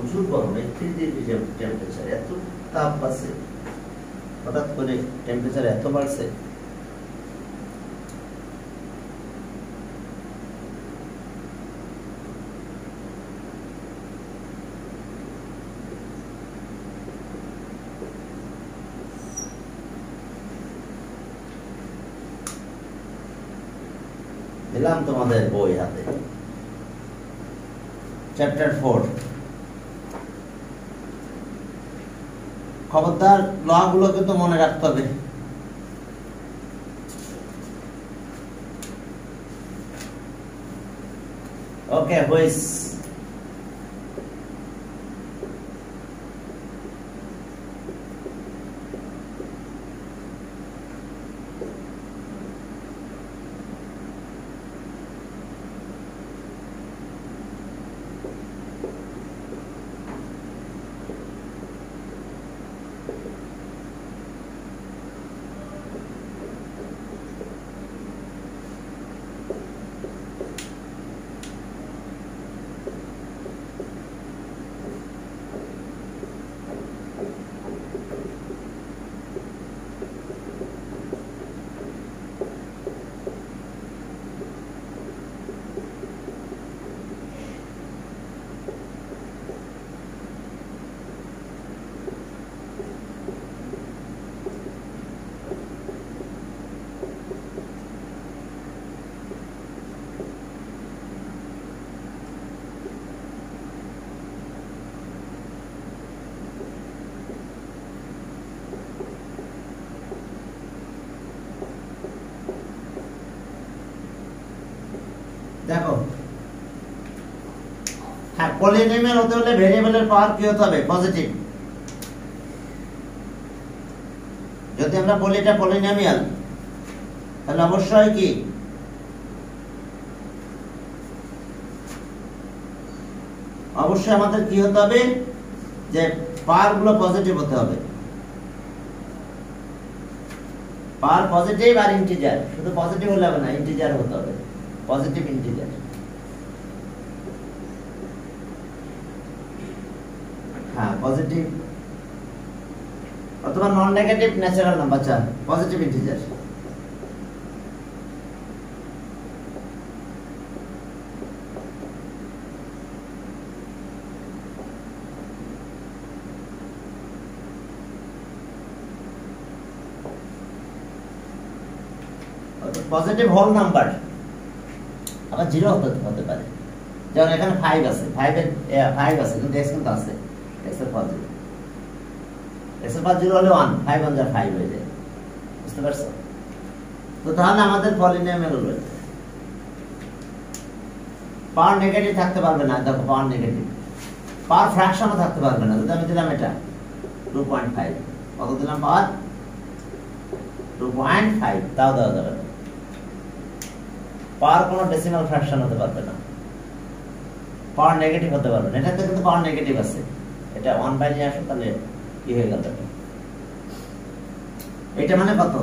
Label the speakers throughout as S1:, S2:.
S1: প্রচুর গরম, 31 degree temperature, এত তাপ আছে, হঠাৎ করে টেম্পারেচার এত বাড়ছে। দিলাম তোমাদের বই হাতে, চ্যাপ্টার 4। খবরদার ল গুলোকে তো মনে রাখতে হবে। ওকে, হুইস দেখো, হ্যাঁ, পলিনোমিয়াল হতে হলে ভেরিয়েবলের পাওয়ার কি হতে হবে? পজিটিভ। যদি আমরা বলি এটা পলিনোমিয়াল, তাহলে অবশ্যই কি অবশ্যই আমাদের কি হতে হবে? যে পাওয়ার গুলো পজিটিভ হতে হবে। পাওয়ার পজিটিভ আর ইন্টিজার, শুধু পজিটিভ হলে হবে না, ইন্টিজার হতে হবে, পজিটিভ ইন্টিজার। হ্যাঁ, পজিটিভ অথবা নন নেগেটিভ ন্যাচারাল নাম্বার, চার positive integer. Positive whole number আবার জিরো হতে পারে, যেমন এখানে 5 আছে, 5 আছে কিন্তু x কিন্তু আছে, x এর পাওয়ার 0, x এর পাওয়ার 0 হলে 1, 5 1 যা 5 হয়ে যায়, বুঝতে পারছো? তো তাহলে আমাদের পলিনোমিয়াল হলো পাওয়ার নেগেটিভ থাকতে পারবে না। দেখো, পাওয়ার নেগেটিভ, পাওয়ার ফ্র্যাকশনও থাকতে পারবে না। যদি আমি দিলাম এটা 2.5, কত দিলাম পাওয়ার? 2.5, তাও দেওয়া যাবে না। পাওয়ার কোনো ডেসিমাল ফ্র্যাকশন হতে পারবে না, পাওয়ার নেগেটিভ হতে পারবে না। এটাতে কিন্তু পাওয়ার নেগেটিভ আছে, এটা 1 বাই নিয়ে আসো, তাহলে কি হয়ে গেল? এটা মানে কত?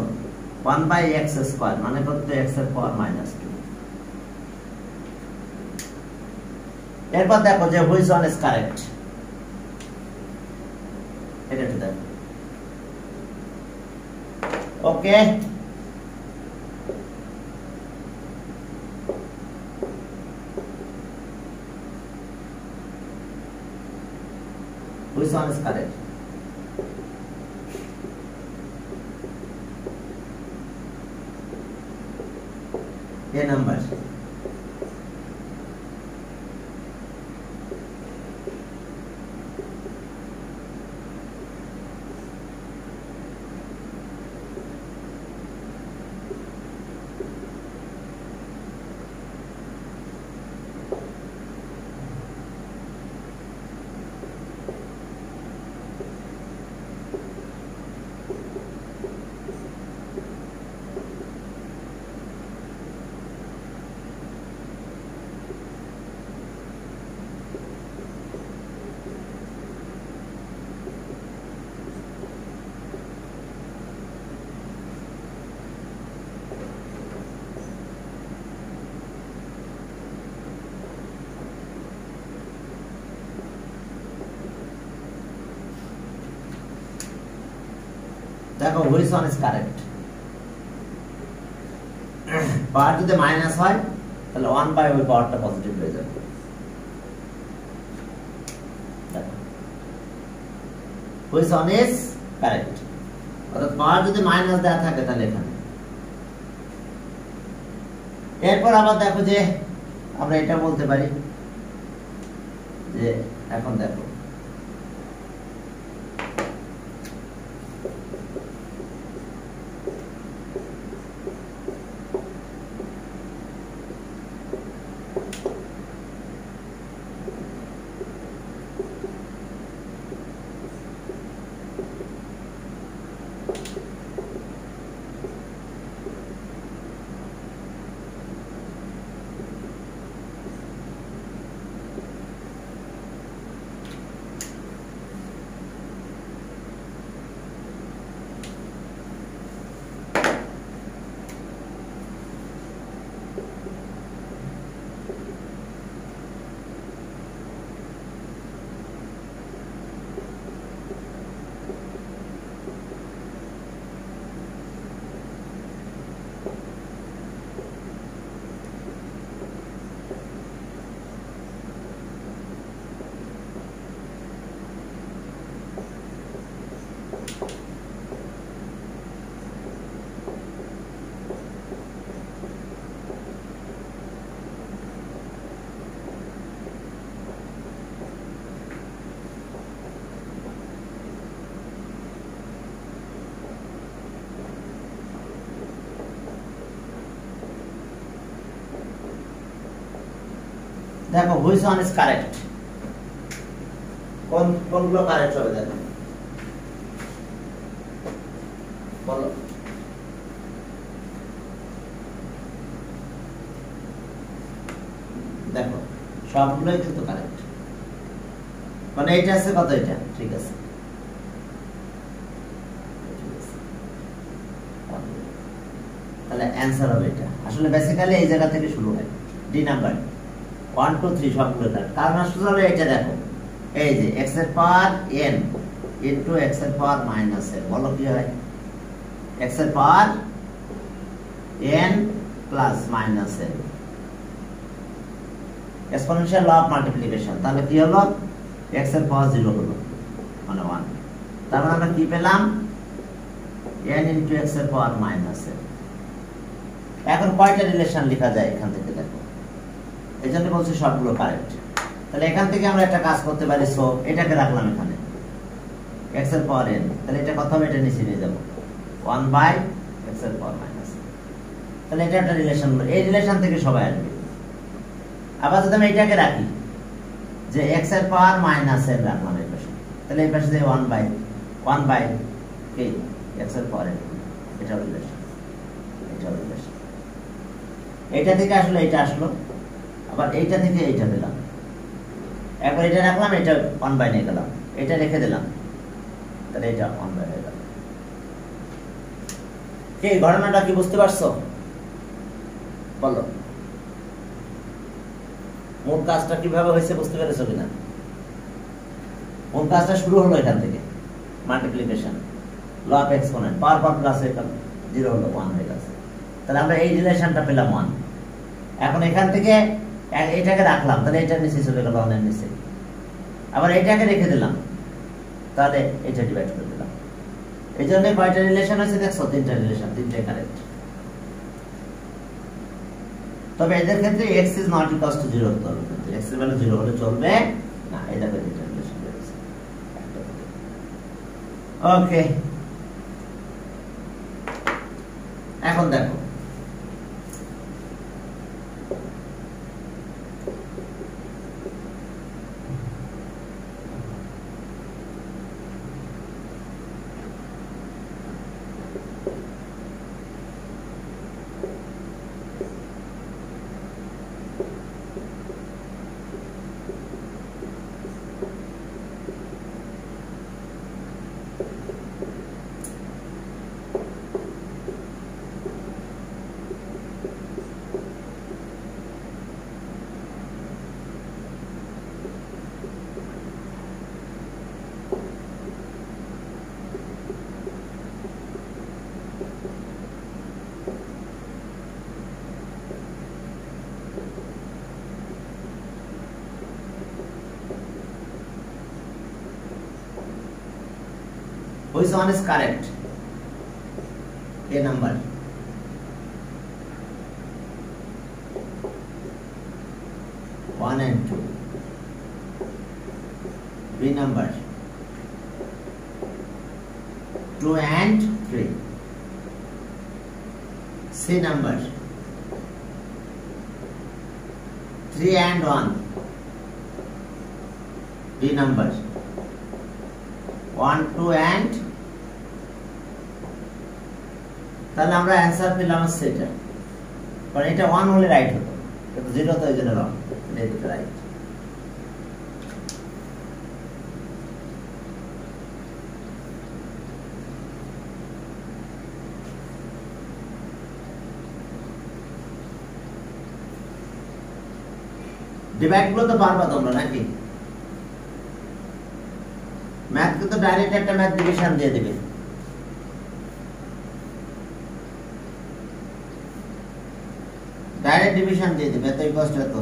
S1: 1 বাই x স্কয়ার, মানে কত? x এর পাওয়ার -2। এরপর দেখো যে হুইচ ওয়ান ইজ কারেক্ট, এটা দেখো। ওকে, which one is correct? A number. দেখো হুইচ ওয়ান ইজ কারেক্ট। পাওয়ার যদি মাইনাস হয় তাহলে 1 ওই পাওয়ারটা পজিটিভ হয়ে যাবে। হুইচ ওয়ান ইজ কারেক্ট, অর্থাৎ পাওয়ার যদি মাইনাস দেওয়া থাকে তাহলে এখানে। এরপর আবার দেখো যে আমরা এটা বলতে পারি যে এখন দেখো দেখো হুইচ ওয়ান ইজ কারেক্ট, কোনগুলো কারেক্ট হবে দেখো বলো। দেখো সবগুলোই কিন্তু কারেক্ট, মানে এটা আছে কত, এটা ঠিক আছে। তাহলে অ্যান্সার হবে এটা। আসলে বেসিক্যালি এই জায়গা থেকে শুরু হয়, ডি নাম্বার 1 2 3 সবগুলো কারেক্ট। কারণ আসলে এটা দেখো এই যে x এর পাওয়ার n ইনটু x এর পাওয়ার মাইনাস n, বলো কি হয়, x এর power n plus minus n, exponential law of multiplication. তাহলে কি হলো, x এর পাওয়ার 0 হলো মানে 1। তার মানে আমরা কি পেলাম, n ইনটু x এর পাওয়ার মাইনাস n। এখন কয়টা রিলেশন লেখা যায় এখান থেকে দেখো, এই জন্য বলছি সবগুলো কারেক্ট। তাহলে এখান থেকে আমরা একটা কাজ করতে পারি, সো এটাকে রাখলাম এখানে x এর পাওয়ার n, তাহলে এটা কত হবে, এটা নিচে নিয়ে যাব 1/x এর পাওয়ার মাইনাস। তাহলে এটা একটা রিলেশন হলো, এই রিলেশন থেকে সবাই আসবে। আবার যদি আমি এটাকে রাখি যে x এর পাওয়ার মাইনাস n রাখলাম এই পাশে, তাহলে এই পাশে 1/1 কে x এর পাওয়ার n, এটা রিলেশন, এটা রিলেশন। এটা থেকে আসলে এটা আসলো, আবার এইটা থেকে এইটা দিলাম, একবার এটা রাখলাম, এটা 1/, নিয়ে গেলাম, এটা রেখে দিলাম, তাহলে এটা 1/, হয়ে গেল। কি ঘটনাটা কি বুঝতে পারছো বলো, মূল কাজটা কিভাবে হয়েছে বুঝতে পেরেছো কিনা? মূল কাজটা শুরু হলো এখান থেকে, multiplication, law of exponent, power power plus 0 হলো 1 হয়ে গেছে। তাহলে আমরা এই রিলেশনটা পেলাম 1। এখন এখান থেকে এটাকে রাখলাম, তাহলে এটা নিচে চলে গেল 1 এর নিচে, আবার এটাকে রেখে দিলাম, তাহলে এটা ডিভাইড করে দিলাম। এই জন্য কয়টা রিলেশন আছে দেখছো, 3টা রিলেশন, 3টাই কারেক্ট। তবে এদের ক্ষেত্রে x is not equal to 0 হতে হবে, কিন্তু x এর ভ্যালু 0 হলে চলবে না। এই দেখো 3টা রিলেশন রয়েছে। ওকে, এখন দেখো which one is correct? A number. One and two. B number. 2 and 3. C number. 3 and 1. D number. 1, 2 and তাহলে আমরা অ্যান্সার পেলাম সেটা, কারণ এটা 1 হলে রাইট হতো, কিন্তু 0 তো এইজন্য রং, এটা রাইট। ডিভাইড গুলো তো পারবা তোমরা নাকি? ম্যাথ কিন্তু ডাইরেক্ট একটা ম্যাথ ডিভিশন দিয়ে দিবে। डायरेक्ट डिवीजन दे दे, तो कष्ट है तो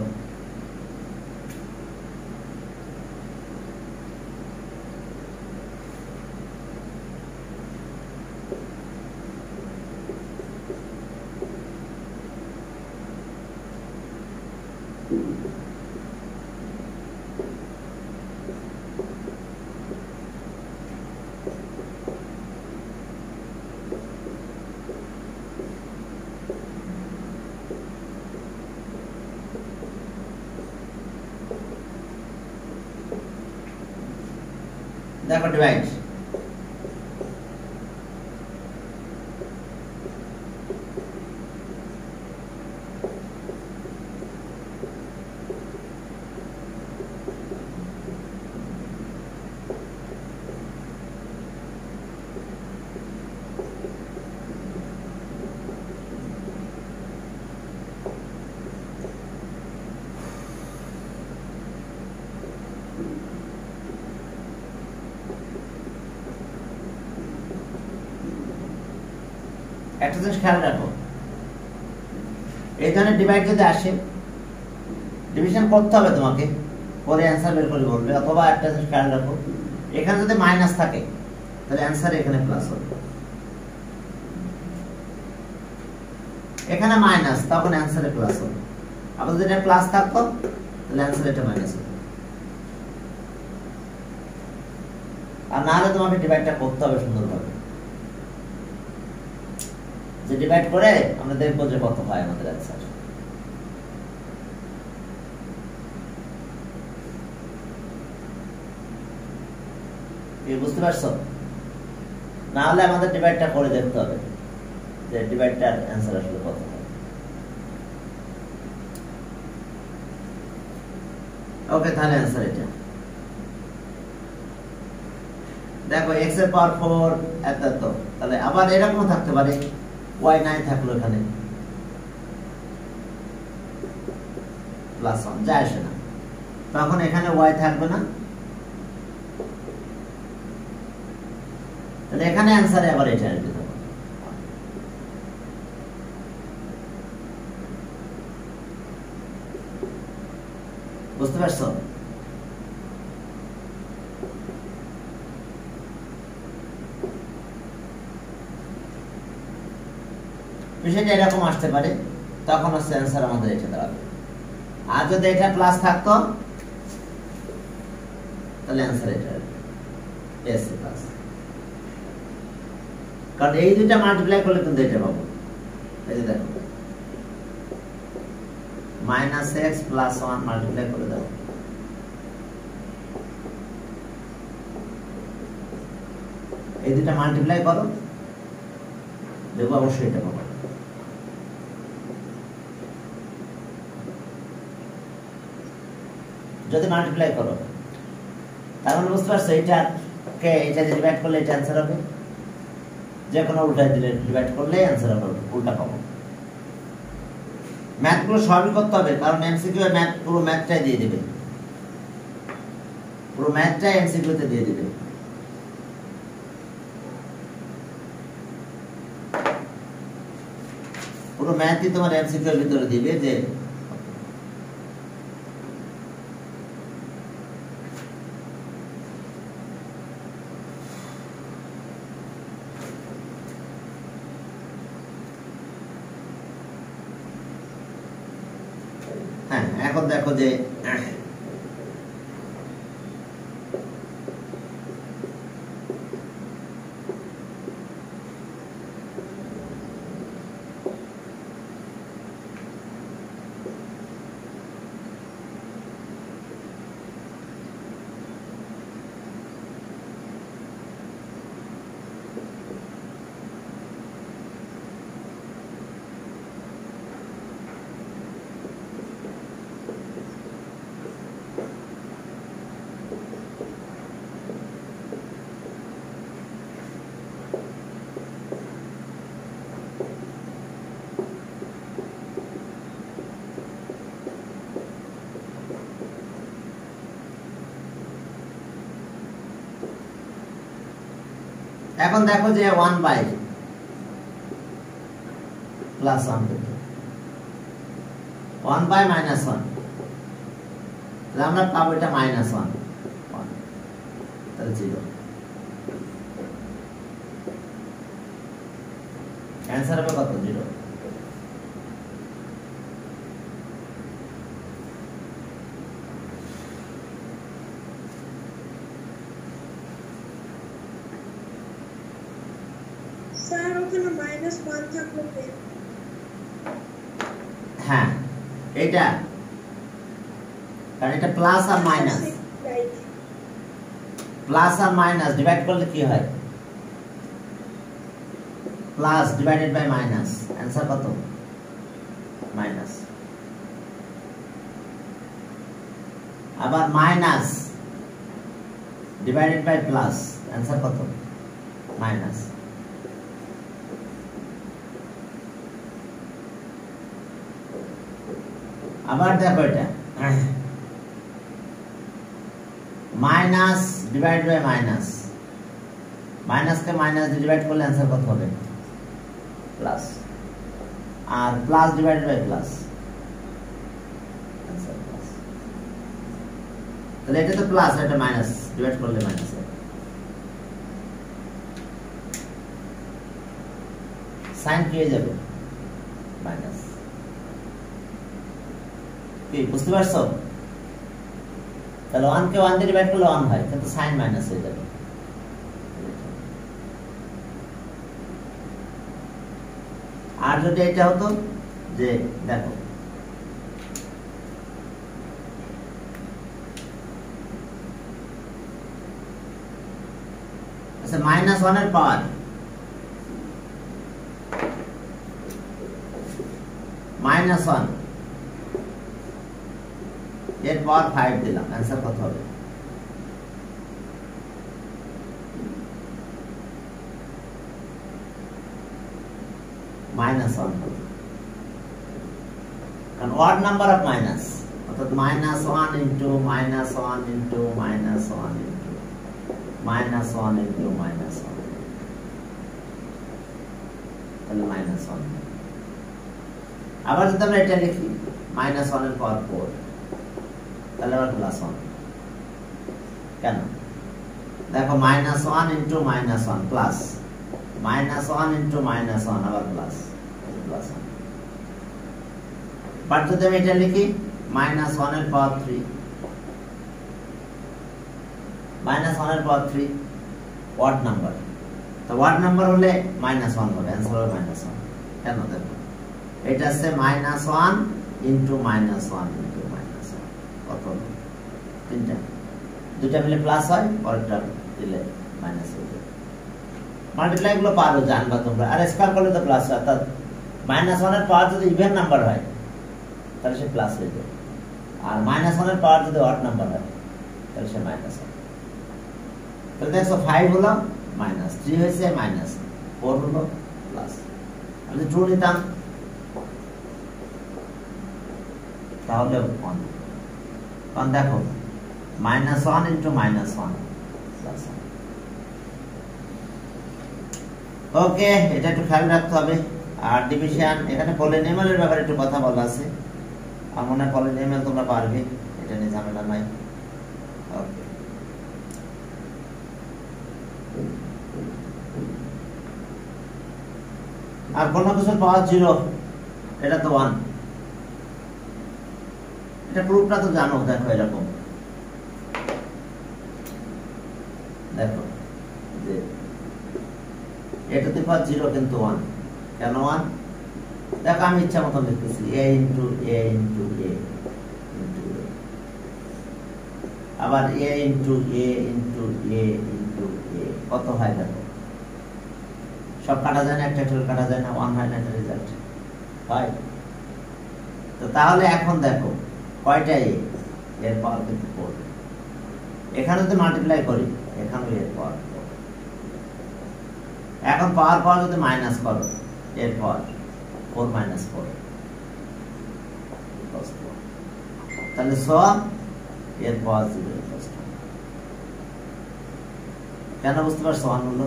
S1: देखो डिवाइड একটা জিনিস খেয়াল রাখো, এই ধরনের ডিভাইড যদি আসে ডিভিশন করতে হবে তোমাকে, পরে অ্যান্সার বের করে বলবে। অথবা একটা জিনিস খেয়াল রাখো, এখানে যদি মাইনাস থাকে তাহলে অ্যান্সার এখানে প্লাস হবে, এখানে মাইনাস তখন অ্যান্সারে প্লাস হবে। আবার যদি এটা প্লাস থাকতো তাহলে অ্যান্সার এটা মাইনাস হবে। আর না হলে তোমাকে ডিভাইডটা করতে হবে সুন্দরভাবে, যে ডিভাইড করে আমরা দেখবো যে কত হয় আমাদের অ্যান্সার। বুঝতে পারছো? না হলে আমাদের ডিভাইডটা করে দেখতে হবে যে ডিভাইডটার অ্যান্সার আসলে কত হয়। ওকে, তাহলে অ্যান্সার এটা দেখো, x এর পাওয়ার 4 এত এত। তাহলে আবার এরকম থাকতে পারে, y নাই থাকলো এখানে প্লাস 1 যায় আসে না, তখন এখানে y থাকবে না, তাহলে এখানে অ্যান্সারে আবার এটা আসবে। বুঝতে পারছো? বিষয়টা এরকম আসতে পারে, তখন হচ্ছে অ্যান্সার আমাদের এটা দাঁড়াবে। আর যদি এটা প্লাস থাকতো তাহলে অ্যান্সার এটা এস প্লাস, কারণ এই দুইটা মাল্টিপ্লাই করলে কিন্তু এটা পাবো। এই যে দেখো -x + 1 মাল্টিপ্লাই করে দাও, এই দুইটা মাল্টিপ্লাই করো, দেখো অবশ্যই এটা পাবো। যদি মাল্টিপ্লাই করো তার মানে বুঝতে পারছো, এইটাকে এটা ডিভাইড করলে এটা অ্যান্সার হবে, যে কোনো উল্টা দিলে ডিভাইড করলে অ্যান্সার হবে, উল্টা পাবো। ম্যাথগুলো সবই করতে হবে, কারণ এমসিকিউ এর ম্যাথ পুরো ম্যাথটাই দিয়ে দিবে, পুরো ম্যাথটাই এমসিকিউ তে দিয়ে দিবে। পুরো ম্যাথই তোমার এমসিকিউ এর ভিতরে দিবে, যে এখন দেখো যে এখন দেখো যে 1 বাই প্লাস 1 1 বাই মাইনাস 1, তাহলে আমরা পাবো এটা মাইনাস 1, তাহলে 0। অ্যান্সার হবে কত? 0।
S2: স্যার ওখানে -1 থাকলো কেন?
S1: হ্যাঁ, এটা কারণ এটা প্লাস আর মাইনাস, প্লাস আর মাইনাস ডিভাইড করলে কি হয়? Plus divided by minus, answer কত? মাইনাস। আবার minus divided by plus, answer কত? মাইনাস। আবার দেখো এটা মাইনাস ডিভাইড বাই মাইনাস, মাইনাসকে মাইনাস দিয়ে ডিভাইড করলে অ্যান্সার কত হবে? প্লাস। আর plus divide by plus, answer plus. তাহলে এটা তো প্লাস, এটা মাইনাস, ডিভাইড করলে মাইনাস হবে। সাইন কি হয়ে যাবে? মাইনাস। কি বুঝতে পারছো? তাহলে 1 কে 1 দিয়ে ডিভাইড করলে 1 হয়, কিন্তু সাইন মাইনাস হয়ে যাবে। আর যদি এটা হতো যে দেখো আচ্ছা -1 এর পাওয়ার -1 এর পাওয়ার 5 দিলাম, অ্যান্সার কত হবে? -1, কারণ odd number of minus, অর্থাৎ -1 into -1 into -1 into -1 into -1, তাহলে -1। আবার যদি আমরা এটা লিখি -1 এর পাওয়ার 4, তাহলে আবার +1 কেন? দেখো -1 into -1 প্লাস, -1 into -1 আবার প্লাস, +1। বাট যদি আমি এটা লিখি -1 এর পাওয়ার 3, -1 এর পাওয়ার 3 odd নাম্বার, তো odd নাম্বার হলে -1 হবে, অ্যান্সার হবে -1 কেন? দেখো এটা আছে -1 into -1 into -1, কত হবে? 3টা, দুটা মিলে প্লাস হয়, পরেরটা দিলে মাইনাস হয়ে যাবে। মাল্টিপ্লাই গুলো পারো, জানবা তোমরা। আর স্কয়ার করলে তো প্লাস হয়, অর্থাৎ -1 এর পাওয়ার যদি ইভেন নাম্বার হয় তাহলে সে প্লাস হয়ে যাবে, আর -1 এর পাওয়ার যদি অড নাম্বার হয় তাহলে সে মাইনাস হয়। তাহলে দেখো 5 হলো মাইনাস, 3 হয়েছে মাইনাস, 4 হলো প্লাস। আমি ট্রু নিতাম তাহলে 1, কারণ দেখো -1 into -1 প্লাস 1। ওকে, এটা একটু খেয়াল রাখতে হবে। আর ডিভিশন, এখানে পলিনোমিয়ালের ব্যাপারে একটু কথা বলা আছে, আর মনে হয় পলিনোমিয়াল তোমরা পারবে, এটা নিয়ে ঝামেলা নাই। ওকে, আর কোনো কিছু পাওয়ার 0, এটা তো 1, এটা প্রুফটা তো জানো, দেখো এরকম, দেখো যে a to the power 0 কিন্তু 1, কেন 1? দেখো আমি ইচ্ছা মতো লিখতেছি a into a into a into a, আবার a into a into a into a, কত হয় দেখো, সব কাটা যায় না, একটা কাটা যায় না, 1 হয় না, একটা রেজাল্ট হয়। তো তাহলে এখন দেখো কয়টা a, এর পাওয়ার কিন্তু 4, এখানে যদি মাল্টিপ্লাই করি এখানেও এর পাওয়ার 4, এখন পাওয়ার যদি মাইনাস করো এর পাওয়ার 4 minus 4 equals to 1, তাহলে সব এর পাওয়ার 0 equals to 1, কেন বুঝতে পারছো? 1 হলো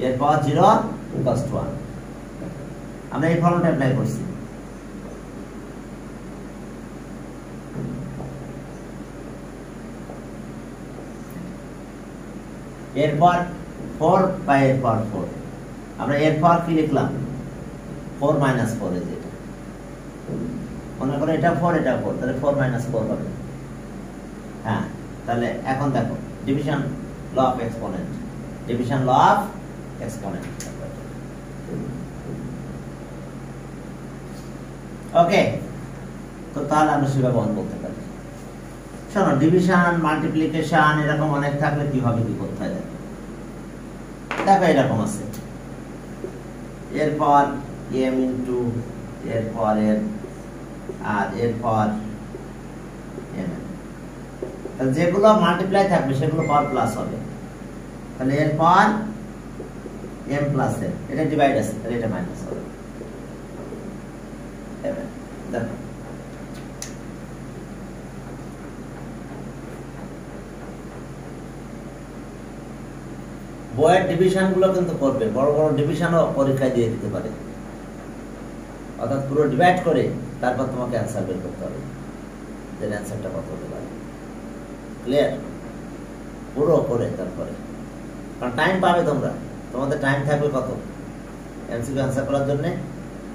S1: এর পাওয়ার 0 equals to 1, আমরা এই ফর্মুলাটা অ্যাপ্লাই করছি। এরপর 4 বাই এর পাওয়ার 4, আমরা এর পাওয়ার কি লিখলাম? 4 minus 4 এর যেটা, মনে করো এটা 4 এটা 4, তাহলে 4 minus 4 হবে। হ্যাঁ, তাহলে এখন দেখো division law of exponent, division law of exponent. Okay, তো তাহলে আমরা সেভাবে অন করতে পারি। শোনো, ডিভিশন মাল্টিপ্লিকেশন এরকম অনেক থাকলে কিভাবে কি করতে হয় দেখো, এরকম আছে এর পাওয়ার m ইন্টু এর পাওয়ার n আর এর পাওয়ার m, যেগুলো মাল্টিপ্লাই থাকবে সেগুলো পাওয়ার প্লাস হবে, তাহলে এর পাওয়ার m প্লাস n, এটা ডিভাইড আছে তাহলে এটা মাইনাস হবে। দেখো বয়ের ডিভিশন গুলো কিন্তু করবে, বড় বড় ডিভিশনও পরীক্ষায় দিয়ে দিতে পারে, অর্থাৎ পুরো ডিভাইড করে তারপর তোমাকে অ্যান্সার বের করতে হবে, যে অ্যান্সারটা কত হতে পারে। ক্লিয়ার? পুরো করে তারপরে, কারণ টাইম পাবে তোমরা, তোমাদের টাইম থাকবে কত এমসিকিউ অ্যান্সার করার জন্য?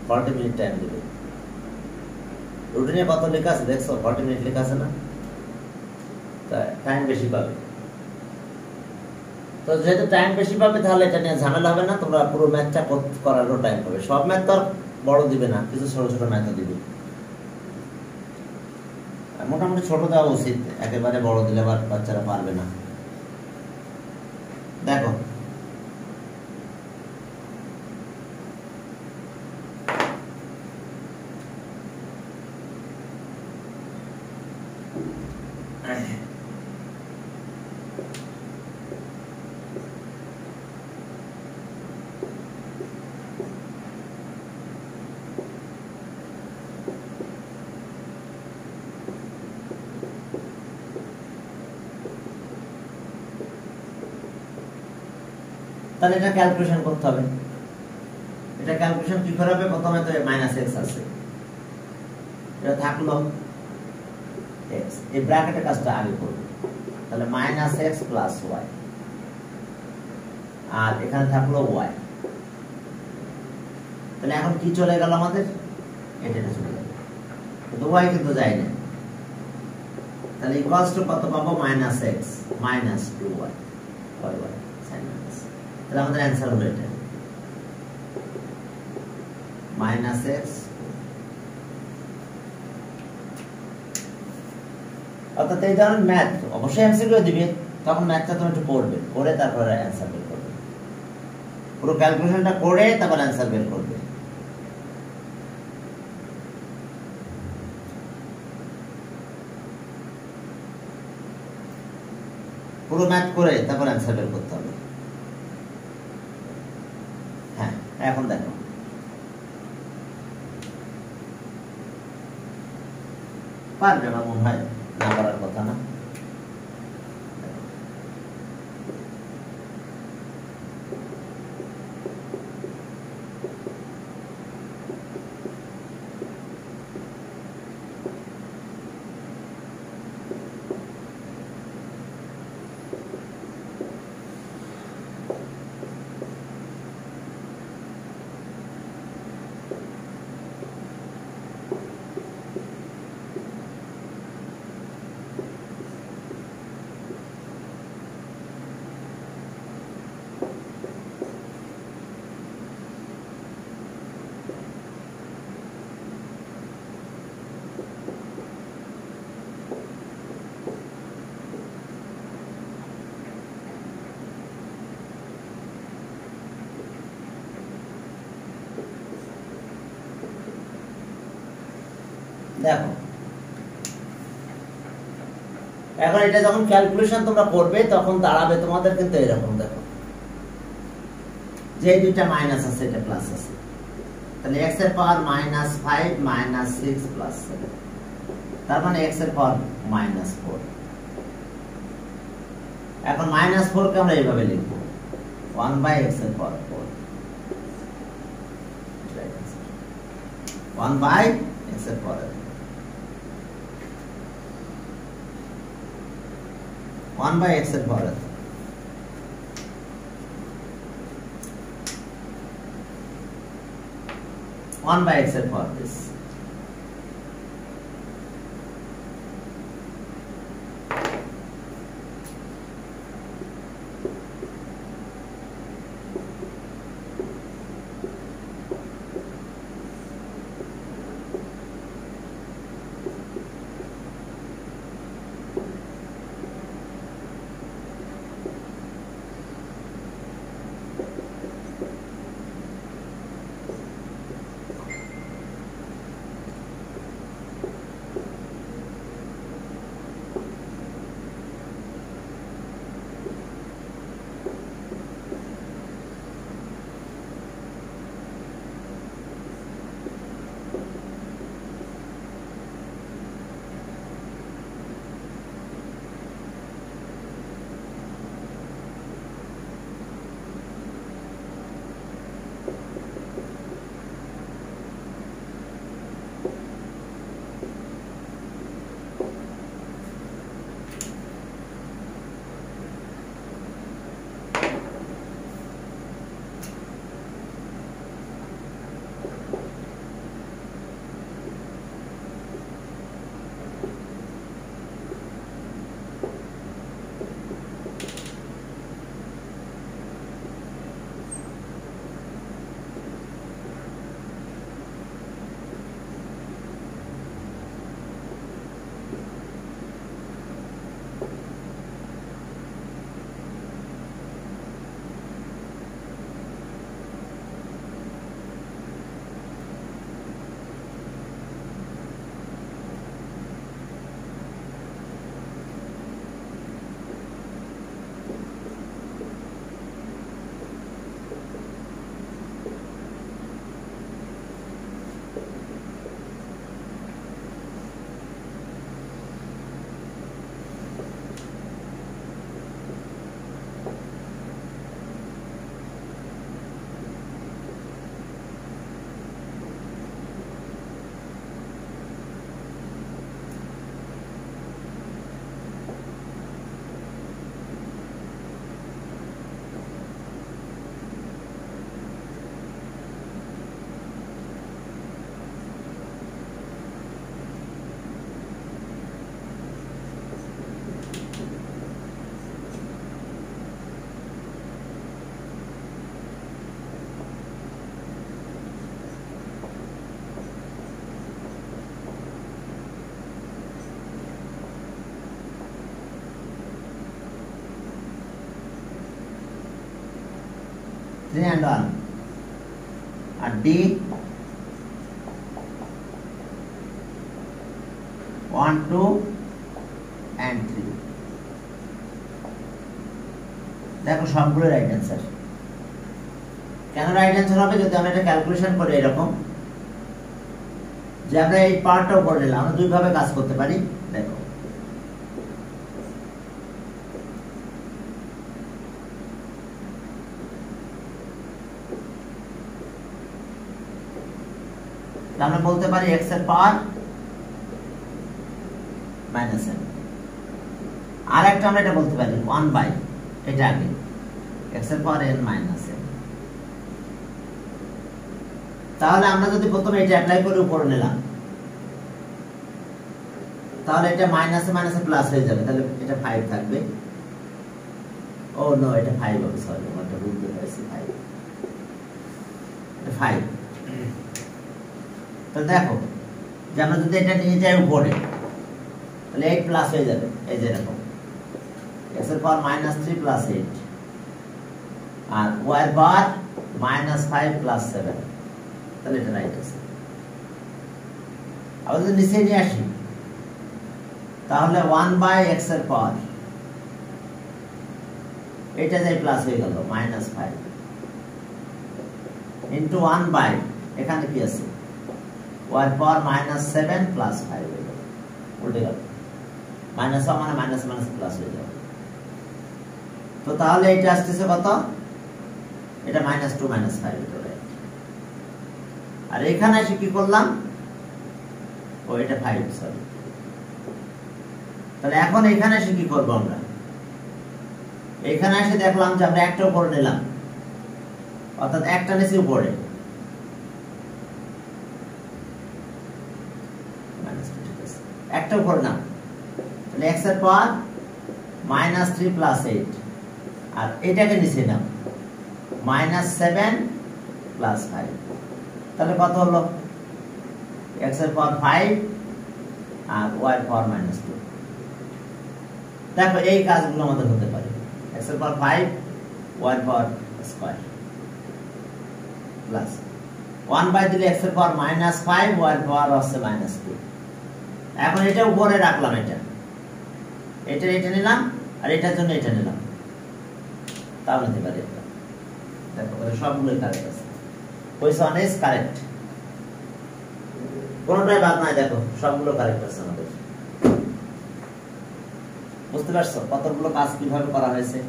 S1: 40 মিনিট টাইম দেবে। রুটিনে কত লেখা আছে দেখছো? 40 মিনিট লেখা আছে না? টাইম বেশি পাবে। তো যেহেতু টাইম বেশি পাবে তাহলে এটা নিয়ে ঝামেলা হবে না, তোমরা পুরো ম্যাথটা করারও টাইম পাবে। সব ম্যাথ তো বড় দিবে না, কিছু ছোট ছোট ম্যাথও দিবে, মোটামুটি ছোট দেওয়া উচিত, একেবারে বড় দিলে আবার বাচ্চারা পারবে না। দেখো তাহলে এটা ক্যালকুলেশন করতে হবে। এটা ক্যালকুলেশন কি করে হবে? প্রথমে তো মাইনাস এক্স আছে, এটা থাকলো এক্স, এই ব্র্যাকেটের কাজটা আগে করব। তাহলে মাইনাস এক্স প্লাস ওয়াই, আর এখানে থাকলো ওয়াই। তাহলে এখন কি চলে গেল আমাদের? এটা চলে গেল, কিন্তু ওয়াই কিন্তু যায় না। তাহলে ইকুয়ালস টু কত পাবো? Minus x minus 2y, y y sign minus. তাহলে আমাদের অ্যান্সার হলো এটা, মাইনাস এক্স। অর্থাৎ এই ধরনের ম্যাথ অবশ্যই এমসিকিউ দিবে, তখন ম্যাথটা তুমি একটু পড়বে, করে তারপরে অ্যান্সার বের করবে, পুরো ক্যালকুলেশনটা করে তারপর অ্যান্সার বের করবে। পুরো ম্যাথ করে তারপর অ্যান্সার বের করতে হবে। হ্যাঁ, এখন দেখো পারবে, আমার মনে হয় না পারার কথা না। দেখো এখন এটা যখন ক্যালকুলেশন তোমরা করবে তখন দাঁড়াবে তোমাদের কিন্তু এরকম, দেখো যে দুইটা মাইনাস আছে এটা প্লাস আছে, তাহলে x এর পাওয়ার -5 -6 প্লাস 7, তার মানে x এর পাওয়ার -4। এখন -4 কে আমরা এইভাবে লিখব 1/x এর পাওয়ার 4, 1/x এর পাওয়ার 1/x এর পাওয়ার 1/x এর পাওয়ার this। Three and one, and D 1, 2 and 3। দেখো সবগুলো রাইট অ্যান্সার। কেন রাইট অ্যান্সার হবে? যদি আমরা এটা ক্যালকুলেশন করি এরকম যে আমরা এই পার্টটাও করে নিলাম, আমরা দুই ভাবে কাজ করতে পারি। দেখো আমরা বলতে পারি x এর পাওয়ার -n, আর একটা আমরা এটা বলতে পারি 1/, এটা আগে x এর পাওয়ার n - n। তাহলে আমরা যদি প্রথমে এটা অ্যাপ্লাই করে উপরে নিলাম তাহলে এটা মাইনাসে মাইনাসে প্লাস হয়ে যাবে, তাহলে এটা 5 থাকবে। ও নো, এটা 5 হবে, সরি আমি এটা ভুল করে ফেলেছি, 5 এটা 5। তো দেখো যে আমরা যদি এটা নিয়ে যাই উপরে তাহলে 8 প্লাস হয়ে যাবে, এই যে এরকম x এর পাওয়ার -3 প্লাস 8 আর y এর পাওয়ার -5 প্লাস 7, তাহলে এটা রাইট আছে। আবার যদি নিচে নিয়ে আসি তাহলে 1/x এর পাওয়ার এটা যাই প্লাস হয়ে গেল -5 ইন্টু 1/, এখানে কি আছে y পাওয়ার -7 প্লাস 5 হয়ে গেল, উল্টে গেল, মাইনাস মানে মাইনাস মাইনাস প্লাস হয়ে যাবে। তো তাহলে এটা আসতেছে কত, এটা -2 -5 হয়ে, আর এখানে এসে কি করলাম, ও এটা 5, সরি। তাহলে এখন এখানে এসে কি করবো আমরা, এখানে এসে দেখলাম যে আমরা একটা উপরে নিলাম, অর্থাৎ একটা নিচে উপরে, একটা উপরে না, তাহলে x এর পাওয়ার -3 প্লাস 8, আর এটাকে নিচে নাও -7 প্লাস 5, তাহলে কত হলো, x এর পাওয়ার 5 আর y এর পাওয়ার -2। দেখো এই কাজগুলো আমাদের হতে পারে, x এর পাওয়ার 5 y এর পাওয়ার স্কয়ার প্লাস 1/, দিলে x এর পাওয়ার -5 y এর পাওয়ার হচ্ছে -2। এখন এটা উপরে রাখলাম, এটা নিলাম, আর এটার জন্য এটা নিলাম, তাও নিতে পারি। দেখো সবগুলোই কারেক্ট আছে, which one is correct, কোনটাই বাদ নাই, দেখো সবগুলো কারেক্ট আছে আমাদের। বুঝতে পারছো কতগুলো কাজ কিভাবে করা হয়েছে?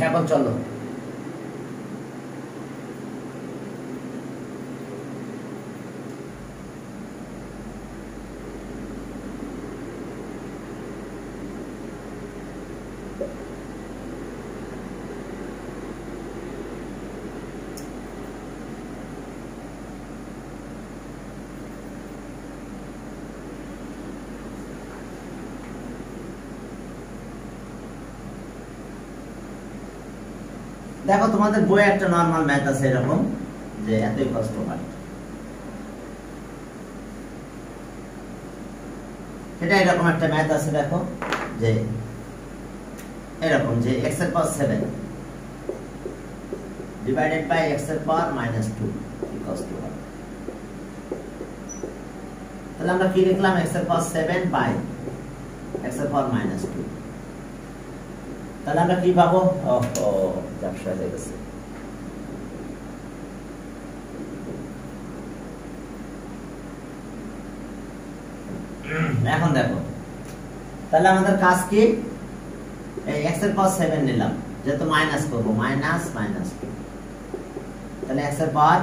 S1: এখন চলো দেখো তোমাদের বইয়ে একটা নরমাল ম্যাথ আছে এরকম, যে এতই কষ্ট হয়, এটা এরকম একটা ম্যাথ আছে। দেখো যে এরকম যে x এর পাওয়ার 7 ডিভাইডেড বাই x এর পাওয়ার -2 ইকুয়ালস টু 1। তাহলে আমরা কি লিখলাম, x এর পাওয়ার 7 বাই x এর পাওয়ার -2। তাহলে আমরা কি পাবো, ব্যবসা হয়ে গেছে। এখন দেখো তাহলে আমাদের কাজ কি, এই x এর পাওয়ার 7 নিলাম, যেহেতু মাইনাস করবো, মাইনাস -2, তাহলে x এর পাওয়ার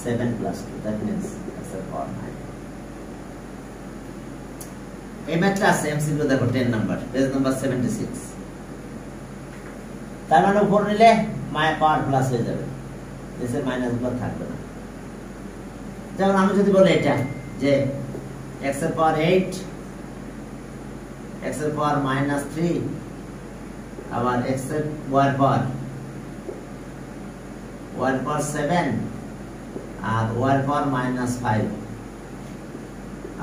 S1: 7 প্লাস 2, দ্যাট মিন্স x এর পাওয়ার 9। এই ম্যাথটা আছে এমসিকিউ, দেখো 10 নাম্বার, পেজ নাম্বার 76। তার মানে উপর নিলে পাওয়ার প্লাস হয়ে যাবে, নিচে মাইনাস গুলো থাকবে না। যেমন আমি যদি বলি এটা যে x এর পাওয়ার 8, x এর পাওয়ার -3, আবার x এর y এর পাওয়ার 7 আর y এর পাওয়ার -5,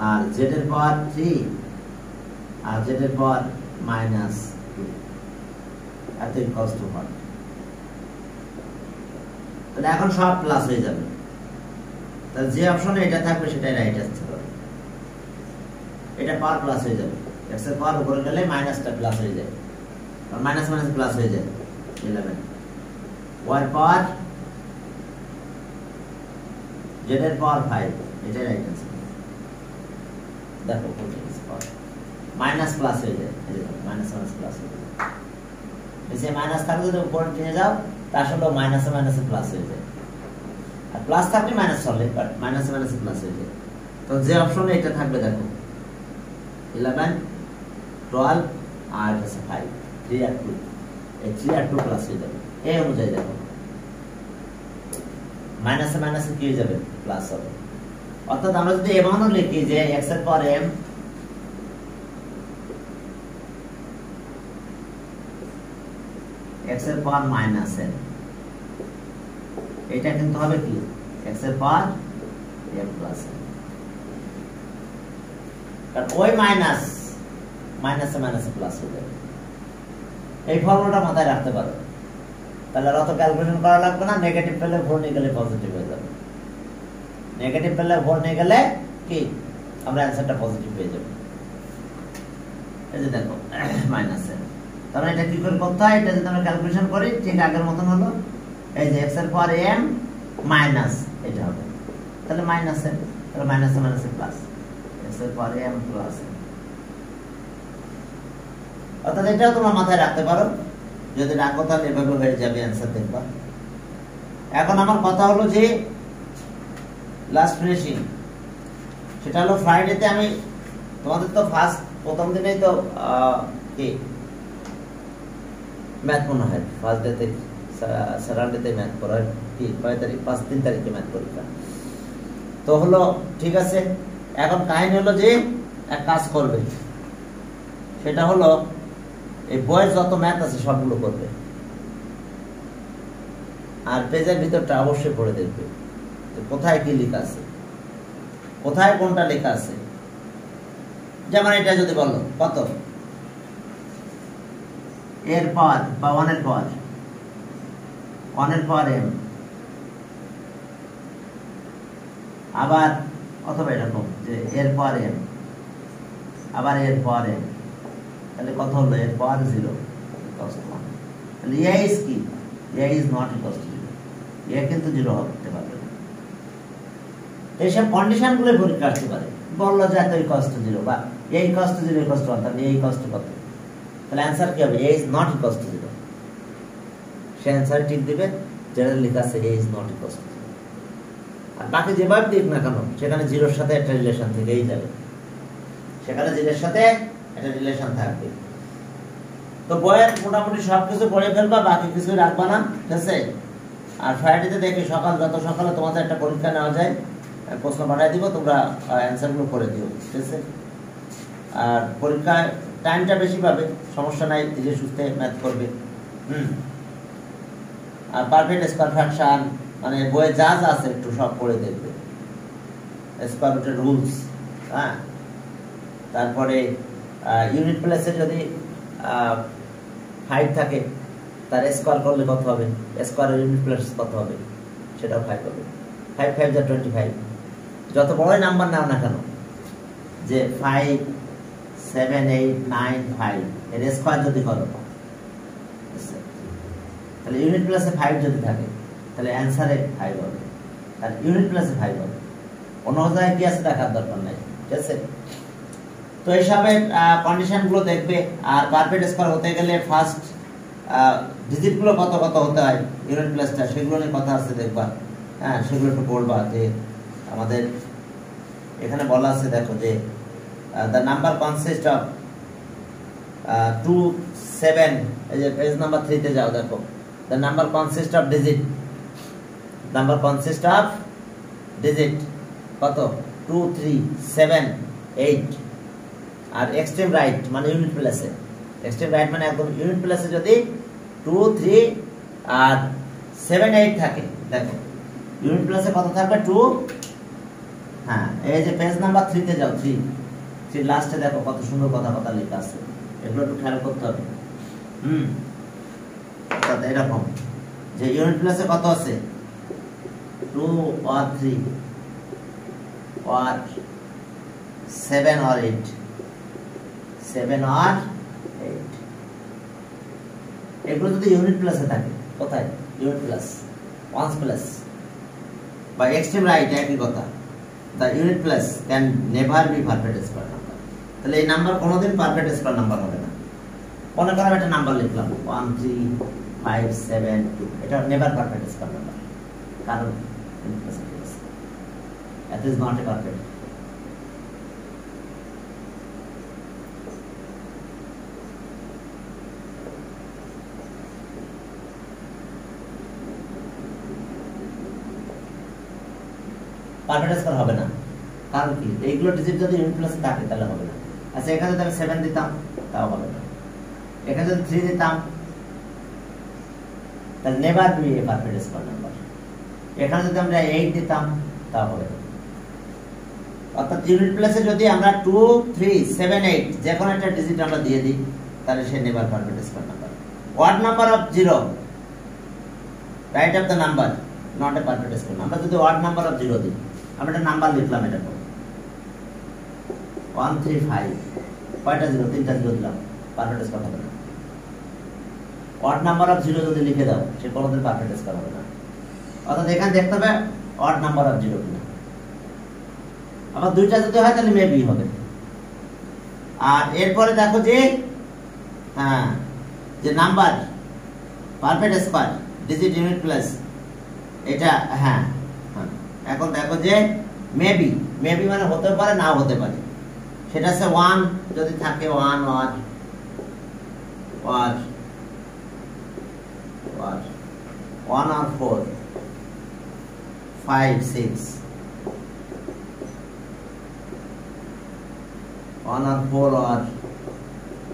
S1: আর z এর পাওয়ার 3 আর z এর পাওয়ার -2, এত ইকুয়ালস টু 1। তাহলে এখন সব প্লাস হয়ে যাবে, তাহলে যে অপশনে এটা থাকবে সেটাই রাইট আসতে হবে। এটা পাওয়ার প্লাস হয়ে যাবে, x এর পাওয়ার উপরে গেলে মাইনাসটা প্লাস হয়ে যায়, আর মাইনাস মাইনাস প্লাস হয়ে যায় 11। y এর পাওয়ার z এর পাওয়ার 5, এটাই রাইট आंसर। দেখো মাইনাস প্লাস হয়ে যায়, মাইনাস মাইনাস প্লাস হয়ে যায়, নিচে মাইনাস থাকলে যদি উপরে নিয়ে যাও তা আসলে মাইনাসে মাইনাসে প্লাস হয়ে যায়, আর প্লাস থাকলে মাইনাস চলে, বাট মাইনাসে মাইনাসে প্লাস হয়ে যায়। তো যে অপশনে এটা থাকবে দেখো 11 12 আর আছে 5 3 আর 2 এই 3 আর 2 প্লাস হয়ে যাবে এই অনুযায়ী দেখো মাইনাসে মাইনাসে কি হয়ে যাবে প্লাস হবে অর্থাৎ আমরা যদি এমনও লিখি যে x এর পাওয়ার m x এর পাওয়ার মাইনাস n এটা কিন্তু হবে কি x এর পাওয়ার m প্লাস n কারণ ওই মাইনাস মাইনাসে মাইনাসে প্লাস হয়ে যাবে এই ফর্মুলাটা মাথায় রাখতে পারো তাহলে আর অত ক্যালকুলেশন করা লাগবে না নেগেটিভ পেলে ভোর নিয়ে গেলে পজিটিভ হয়ে যাবে নেগেটিভ পেলে ভোর নিয়ে গেলে কি আমরা অ্যানসারটা পজিটিভ পেয়ে যাব এই যে দেখো মাইনাস n তাহলে এটা কি করে করতে হয় এটা যদি আমরা ক্যালকুলেশন করি ঠিক আগের মতন হলো এই যে x এর পাওয়ার m মাইনাস এটা হবে তাহলে মাইনাস n তাহলে মাইনাসে মাইনাসে প্লাস x এর পাওয়ার m প্লাস n অর্থাৎ এটাও তোমরা মাথায় রাখতে পারো যদি রাখো তাহলে এভাবে হয়ে যাবে অ্যানসার দেখবা এখন আমার কথা হলো যে লাস্ট ফিনিশিং সেটা হলো ফ্রাইডেতে আমি তোমাদের তো ফার্স্ট প্রথম দিনেই তো কি ম্যাথ মনে হয় ফার্স্ট ডেতে স্যাটারডেতে ম্যাথ করার কি কয় তারিখ 3 তারিখে ম্যাথ পরীক্ষা তো হলো ঠিক আছে এখন কাহিনী হলো যে এক কাজ করবে সেটা হলো এই বইয়ের যত ম্যাথ আছে সবগুলো করবে আর পেজের ভিতরটা অবশ্যই পড়ে দেখবে কোথায় কি লেখা আছে কোথায় কোনটা লেখা আছে যেমন এটা যদি বলো কত এর পাওয়ার বা 1 এর পাওয়ার m আবার অথবা এরকম যে এর পাওয়ার m আবার এর পাওয়ার m তাহলে কত হলো এর পাওয়ার 0 তাহলে a is কি a is not equal to 0 a কিন্তু 0 হতে পারবে না এইসব কন্ডিশন গুলো পরীক্ষা আসতে পারে বললো যে এত ইকুয়াল টু 0 বা a equal to 0 equal to 1 তাহলে a ইকুয়াল টু কত তাহলে आंसर কি হবে a is not equal to 0 say answer ঠিক দিবে যেটা লেখা আছে a is not equal to 0 আর বাকি যেভাবে দিক না কেন সেখানে 0 এর সাথে একটা রিলেশন থেকেই যাবে সেখানে 0 এর সাথে একটা রিলেশন থাকবে তো বইয়ের মোটামুটি সবকিছু পড়ে ফেলবা বাকি কিছু রাখবা না ঠিক আছে আর ফ্রাইডেতে দেখি যত সকালে তোমাদের একটা পরীক্ষা নেওয়া যায় প্রশ্ন পাঠিয়ে দিব তোমরা অ্যানসার গুলো করে দিও ঠিক আছে আর পরীক্ষার টাইমটা বেশি পাবে সমস্যা নাই ধীরে সুস্থে ম্যাথ করবে আর পারফেক্ট স্কয়ার ফ্র্যাকশন মানে বইয়ে যা যা আছে একটু সব পড়ে দেখবে স্কয়ার রুটের রুলস হ্যাঁ তারপরে ইউনিট প্লেসে যদি 5 থাকে তার স্কয়ার করলে কত হবে স্কয়ারের ইউনিট প্লেস কত হবে সেটাও 5 হবে 5 5 যা 25 যত বড় নাম্বার নাও না কেন যে 5 7 8 9 5 এর স্কয়ার যদি করো তাহলে ইউনিট প্লেসে 5 যদি থাকে তাহলে অ্যানসারে 5 হবে আর ইউনিট প্লেসে 5 হবে অন্য জায়গায় কি আছে দেখার দরকার নাই ঠিক আছে তো এইসবের কন্ডিশন গুলো দেখবে আর পারফেক্ট স্কয়ার হতে গেলে ফার্স্ট ডিজিট গুলো কত কত হতে হয় ইউনিট প্লেসটা সেগুলো নিয়ে কথা আছে দেখবা হ্যাঁ সেগুলো একটু পড়বা যে আমাদের এখানে বলা আছে দেখো যে the number consists of 2 7 এই যে পেজ নাম্বার 3 তে যাও দেখো the number consists of digit কত 2 3 7 8 আর এক্সট্রিম রাইট মানে ইউনিট প্লেসে এক্সট্রিম রাইট মানে একদম ইউনিট প্লেসে যদি 2 3 আর 7 8 থাকে দেখো ইউনিট প্লেসে কত থাকবে 2 হ্যাঁ এই যে পেজ নাম্বার 3 তে যাও 3 লাস্টে দেখো কত সুন্দর কথা লেখা আছে এগুলো একটু খেয়াল করতে হবে অর্থাৎ এরকম যে ইউনিট প্লেসে কত আছে 2 or 3 or 7 or 8 7 or 8 এগুলো যদি ইউনিট প্লেসে থাকে কোথায় ইউনিট প্লাস ওয়ান্স প্লাস বা এক্সট্রিম রাইট একই কথা the unit plus can never be perfect square number তাহলে এই নাম্বার কোনোদিন পারফেক্ট স্কয়ার নাম্বার হবে না মনে করো একটা নাম্বার লিখলাম 1 3 5 7 2 এটা নেভার পারফেক্ট স্কয়ার নাম্বার কারণ it is not a perfect perfect square হবে না, কারণ কি এইগুলো ডিজিট যদি ইউনিট প্লেসে থাকে তাহলে হবে না। আচ্ছা এখানে যদি আমি 7 দিতাম তাও হবে না, এখানে যদি 3 দিতাম তাহলে never B A perfect square number. এখানে যদি আমরা 8 দিতাম তাও হবে না। অর্থাৎ ইউনিট প্লেসে যদি আমরা 2, 3, 7, 8 যে কোনো একটা ডিজিট আমরা দিয়ে দিই তাহলে সে never perfect square number. Word number of 0, right of the number, not a perfect square. আমরা যদি ওয়ার্ড নাম্বার অফ 0 দিই, আমরা একটা নাম্বার লিখলাম, এটা 1, 3, 5, কয়টা 0? 3টা 0 দিলাম, পারফেক্ট স্কোয়ার হবে না। ওয়ার্ড নাম্বার অফ 0 যদি লিখে দাও সে কোনোদিন পারফেক্ট স্কোয়ার হবে না। অর্থাৎ এখানে দেখতে হবে ওয়ার্ড নাম্বার অফ 0 কিনা। আবার 2টা যদি হয় তাহলে মেবি হবে। আর এরপরে দেখো যে হ্যাঁ যে number perfect square digit unit plus এটা হ্যাঁ। এখন দেখো যে মেবি, মেবি মানে হতে পারে নাও হতে পারে। সেটা হচ্ছে 1 যদি থাকে 1 or 4, 5, 6, 1 or 4 or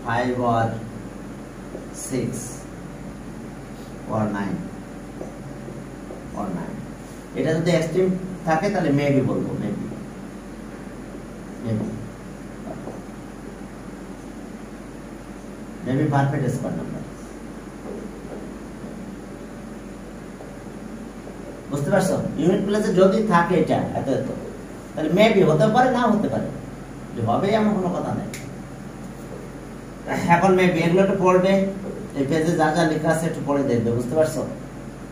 S1: 5 or 6 or 9 or 9। এটা যদি এক্সট্রিম থাকে তাহলে মেবি বলবো, মেবি পারফেক্ট স্কোয়ার নাম্বার। বুঝতে পারছো? ইউনিট প্লেসে যদি থাকে এটা এত এত তাহলে মেবি হতে পারে নাও হতে পারে, যে হবে এমন কোনো কথা নেই। এখন মেবি এগুলো একটু পড়বে, এই পেজে যা যা লেখা আছে একটু পড়ে দেখবে। বুঝতে পারছো?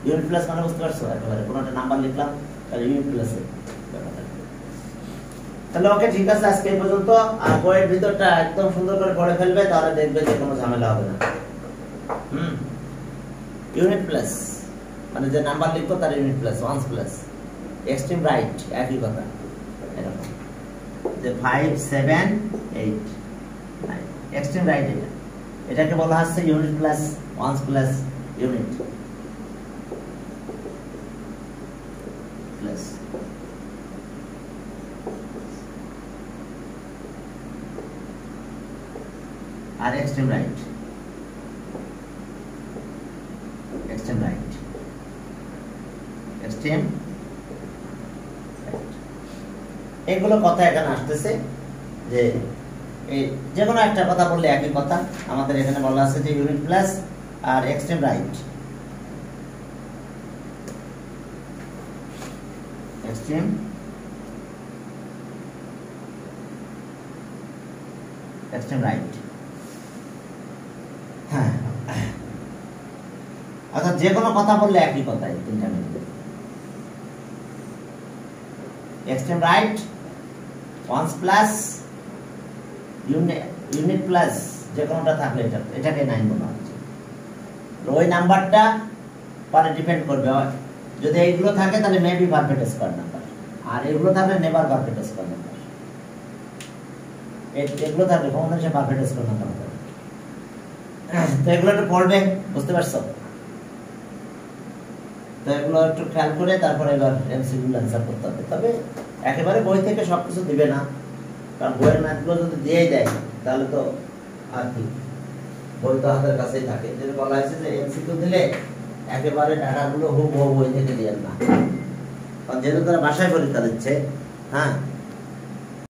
S1: ইউনিট প্লাস মানে বুঝতে পারছো? একেবারে কোনো একটা নাম্বার লিখলাম তাহলে ইউনিট প্লাসে তাহলে ওকে ঠিক আছে আজকে এই পর্যন্ত। আর বইয়ের ভিতরটা একদম সুন্দর করে পড়ে ফেলবে, তাহলে দেখবে যে কোনো ঝামেলা হবে না। ইউনিট প্লাস মানে যে নাম্বার লিখবো তার unit plus, once plus, extreme right একই কথা। এরকম যে 5, 7, 8, 9 এক্সট্রিম রাইট, এটাকে বলা হচ্ছে unit plus, once plus, unit plus. আর extreme right, extreme right, extreme এগুলো কথা এখানে আসতেছে যে যে কোনো একটা কথা বললে একই কথা। আমাদের এখানে বলা আছে যে ইউনিট প্লাস আর এক্সট্রিম রাইট, এক্সট্রিম রাইট। হ্যাঁ অর্থাৎ যে কোনো কথা বললে একই কথাই, তিনটা মিলে extreme right, ones plus, unit plus, যে কোনোটা থাকলে এটাকে 9 বলা হচ্ছে। ওই নাম্বারটা পরে ডিপেন্ড করবে, যদি এইগুলো থাকে তাহলে মেবি পারফেক্ট স্কোয়ার নাম্বার, আর এগুলো থাকলে নেভার পারফেক্ট স্কোয়ার নাম্বার। এগুলো থাকলে কখনো সে পারফেক্ট স্কোয়ার নাম্বার হবে। তো এগুলো একটু পড়বে, বুঝতে পারছো? তো এগুলো একটু খেয়াল করে তারপরে এবার এমসিকিউ অ্যান্সার করতে হবে। তবে একেবারে বই থেকে সবকিছু দিবে না, কারণ বইয়ের ম্যাথগুলো যদি দিয়েই দেয় তাহলে তো আর কি, বই তো হাতের কাছেই থাকে। যেটা বলা হয়েছে যে এমসিকিউ দিলে একেবারে ডাটাগুলো হুবহু বই থেকে দিয়ে না, কারণ যেহেতু তারা বাসায় পরীক্ষা দিচ্ছে, হ্যাঁ